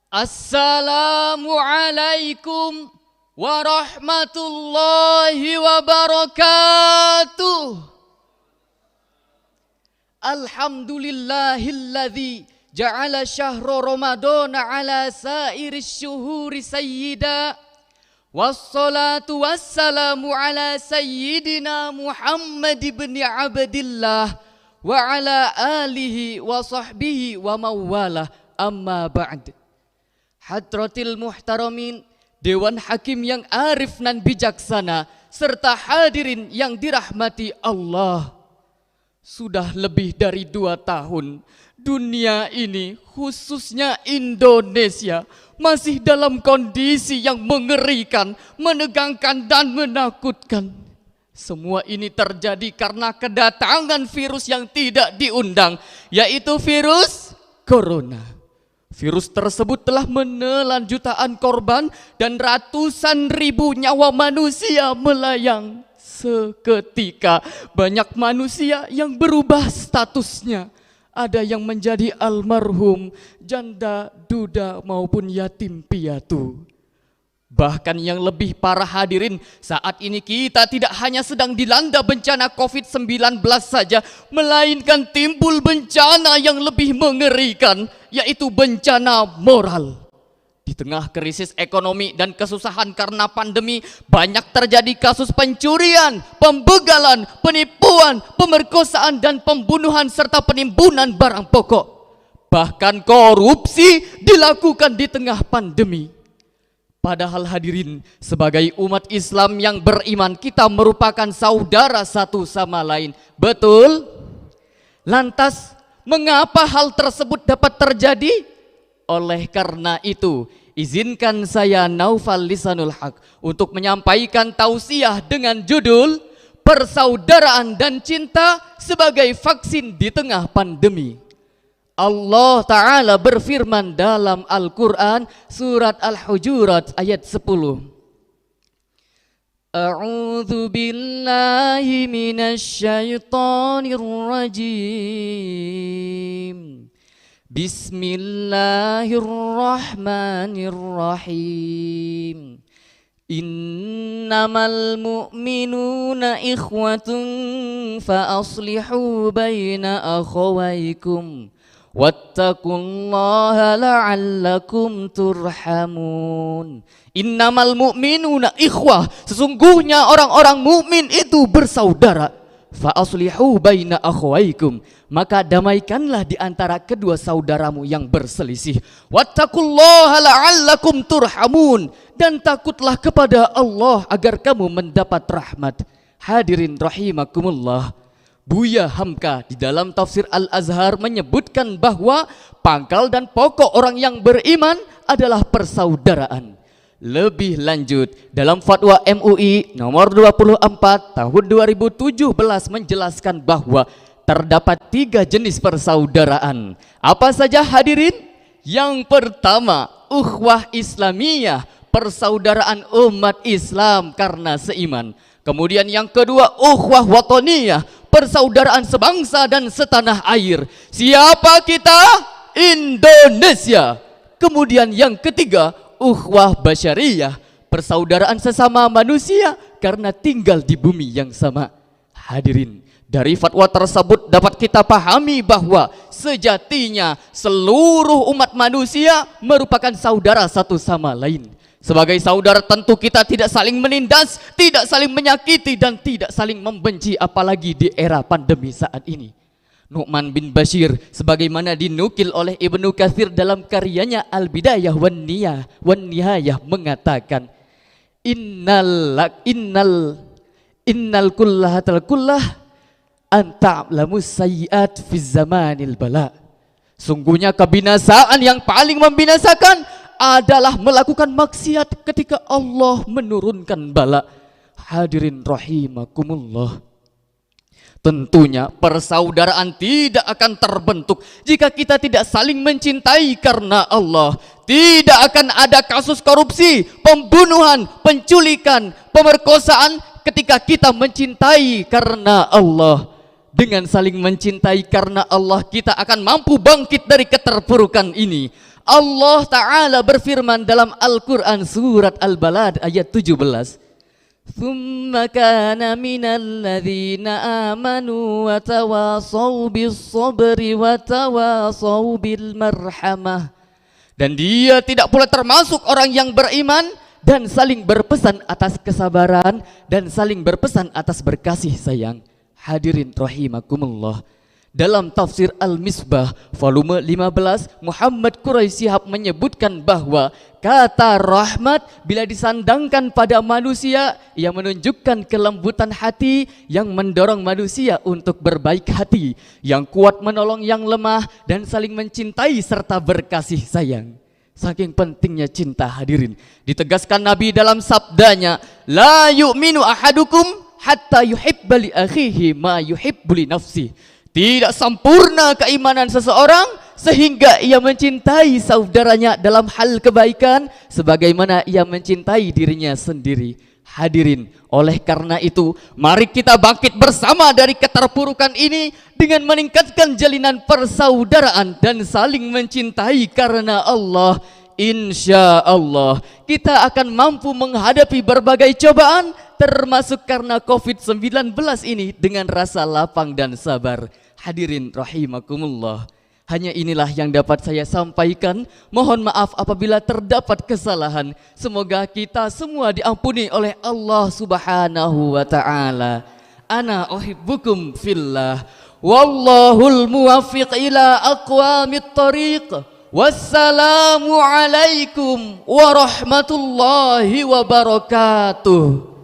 Assalamualaikum warahmatullahi wabarakatuh. Alhamdulillahilladzi ja'ala syahra ramadana ala sairis syuhuri sayyida. Wassalatu wassalamu ala sayyidina Muhammad ibn Abdillah wa ala alihi wa sahbihi wa mawalah, amma ba'd. Hadratil muhtaramin, Dewan Hakim yang arif nan bijaksana, serta hadirin yang dirahmati Allah. Sudah lebih dari 2 tahun dunia ini, khususnya Indonesia, masih dalam kondisi yang mengerikan, menegangkan dan menakutkan. Semua ini terjadi karena kedatangan virus yang tidak diundang, yaitu virus corona. Virus tersebut telah menelan jutaan korban dan ratusan ribu nyawa manusia melayang. Seketika banyak manusia yang berubah statusnya. Ada yang menjadi almarhum, janda, duda maupun yatim piatu. Bahkan yang lebih parah hadirin, saat ini kita tidak hanya sedang dilanda bencana COVID-19 saja, melainkan timbul bencana yang lebih mengerikan, yaitu bencana moral. Di tengah krisis ekonomi dan kesusahan karena pandemi, banyak terjadi kasus pencurian, pembegalan, penipuan, pemerkosaan dan pembunuhan serta penimbunan barang pokok. Bahkan korupsi dilakukan di tengah pandemi. Padahal hadirin, sebagai umat Islam yang beriman, kita merupakan saudara satu sama lain. Betul? Lantas, mengapa hal tersebut dapat terjadi? Oleh karena itu, izinkan saya Naufal Lisanul Haq untuk menyampaikan tausiah dengan judul Persaudaraan dan Cinta sebagai Vaksin di Tengah Pandemi. Allah Ta'ala berfirman dalam Al-Quran surat Al-Hujurat ayat 10. A'udzu billahi minasyaitonir rajim. Bismillahirrahmanirrahim. Innamal mu'minuna ikhwatun fa aslihu baina akhawaykum wattaqullaha la'allakum turhamun. Innamal mu'minuna ikhwah, sesungguhnya orang-orang mukmin itu bersaudara. Fa aslihu baina akhawaykum, maka damaikanlah di antara kedua saudaramu yang berselisih. Wattaqullaha la'allakum turhamun, dan takutlah kepada Allah agar kamu mendapat rahmat. Hadirin rahimakumullah, Buya Hamka di dalam tafsir Al-Azhar menyebutkan bahwa pangkal dan pokok orang yang beriman adalah persaudaraan. Lebih lanjut, dalam fatwa MUI nomor 24 tahun 2017 menjelaskan bahwa terdapat 3 jenis persaudaraan. Apa saja hadirin? Yang pertama, ukhuwah Islamiyah, persaudaraan umat Islam karena seiman. Kemudian yang kedua, ukhuwah wataniyah, persaudaraan sebangsa dan setanah air. Siapa kita? Indonesia. Kemudian yang ketiga, ukhuwah basyariyah, persaudaraan sesama manusia karena tinggal di bumi yang sama. Hadirin, dari fatwa tersebut dapat kita pahami bahwa sejatinya seluruh umat manusia merupakan saudara satu sama lain. Sebagai saudara tentu kita tidak saling menindas, tidak saling menyakiti dan tidak saling membenci, apalagi di era pandemi saat ini. Nu'man bin Bashir sebagaimana dinukil oleh Ibnu Katsir dalam karyanya Al-Bidayah wan Nihayah mengatakan, innal kullahatal kullah anta'lamu sayyiat fi zamanil bala. Sungguhnya kebinasaan yang paling membinasakan adalah melakukan maksiat ketika Allah menurunkan bala. Hadirin rahimakumullah, tentunya persaudaraan tidak akan terbentuk jika kita tidak saling mencintai karena Allah. Tidak akan ada kasus korupsi, pembunuhan, penculikan, pemerkosaan ketika kita mencintai karena Allah. dengan saling mencintai karena Allah, kita akan mampu bangkit dari keterpurukan ini. Allah Ta'ala berfirman dalam Al-Quran surat Al-Balad ayat 17, "Thumma kana minal ladzina amanu wa tawasaw bis sabri wa tawasaw bil marhamah." Dan dia tidak pula termasuk orang yang beriman dan saling berpesan atas kesabaran dan saling berpesan atas berkasih sayang. Hadirin rahimakumullah. Dalam tafsir Al-Misbah volume 15, Muhammad Quraisy Shihab menyebutkan bahwa kata rahmat bila disandangkan pada manusia, ia menunjukkan kelembutan hati yang mendorong manusia untuk berbaik hati, yang kuat menolong yang lemah dan saling mencintai serta berkasih sayang. Saking pentingnya cinta hadirin, ditegaskan Nabi dalam sabdanya, "La yu'minu ahadukum hatta yuhibba li akhihi ma yuhibbu li nafsi." Tidak sempurna keimanan seseorang sehingga ia mencintai saudaranya dalam hal kebaikan sebagaimana ia mencintai dirinya sendiri. Hadirin, oleh karena itu mari kita bangkit bersama dari keterpurukan ini dengan meningkatkan jalinan persaudaraan dan saling mencintai karena Allah. Insya Allah kita akan mampu menghadapi berbagai cobaan termasuk karena COVID-19 ini dengan rasa lapang dan sabar. Hadirin rahimakumullah, hanya inilah yang dapat saya sampaikan. Mohon maaf apabila terdapat kesalahan. Semoga kita semua diampuni oleh Allah Subhanahu wa taala. Ana uhibbukum fillah. Wallahul muwaffiq ila aqwamit thariq. Wassalamu alaikum warahmatullahi wabarakatuh.